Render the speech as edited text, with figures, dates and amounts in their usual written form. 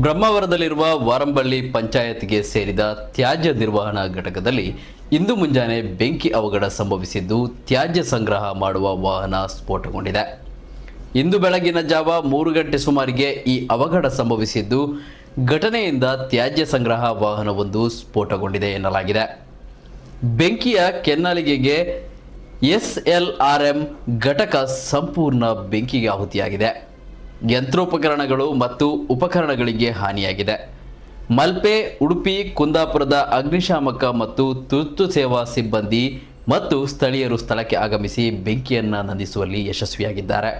ಬ್ರಹ್ಮಾವರದಲ್ಲಿರುವ ವಾರಂಬಳ್ಳಿ ಪಂಚಾಯತ್ಗೆ ಸೇರಿದ ತ್ಯಾಜ್ಯ ನಿರ್ವಹಣಾ ಘಟಕದಲ್ಲಿ ಇಂದು ಮುಂಜಾನೆ ಬೆಂಕಿ ಅವಘಡ ಸಂಭವಿಸಿದ್ದು ತ್ಯಾಜ್ಯ ಸಂಗ್ರಹ ಮಾಡುವ ವಾಹನ ಸ್ಫೋಟಗೊಂಡಿದೆ. ಇಂದು ಬೆಳಗಿನ ಜಾವ 3 ಗಂಟೆ ಸುಮಾರಿಗೆ ಈ ಅವಘಡ ಸಂಭವಿಸಿದ್ದು ಘಟನೆಯಿಂದ ತ್ಯಾಜ್ಯ ಸಂಗ್ರಹ ವಾಹನವೊಂದು ಸ್ಫೋಟಗೊಂಡಿದೆ ಎನ್ನಲಾಗಿದೆ. ಬೆಂಕಿಯ ಕೆನ್ನಾಲಿಗೆಗೆ SLRM ಘಟಕ ಸಂಪೂರ್ಣ ಬೆಂಕಿಗೆ ಆಹುತಿಯಾಗಿದೆ. ಯಂತ್ರೋಪಕರಣಗಳು ಮತ್ತು ಉಪಕರಣಗಳಿಗೆ ಹಾನಿಯಾಗಿದೆ. ಮಲ್ಪೆ, ಉಡುಪಿ, ಕುಂದಾಪುರದ ಅಗ್ನಿಶಾಮಕ ಮತ್ತು ತುರ್ತು ಸೇವಾ ಸಿಬ್ಬಂದಿ ಮತ್ತು ಸ್ಥಳೀಯರು ಸ್ಥಳಕ್ಕೆ ಆಗಮಿಸಿ ಬೆಂಕಿಯನ್ನು ನಂದಿಸುವಲ್ಲಿ ಯಶಸ್ವಿಯಾಗಿದ್ದಾರೆ.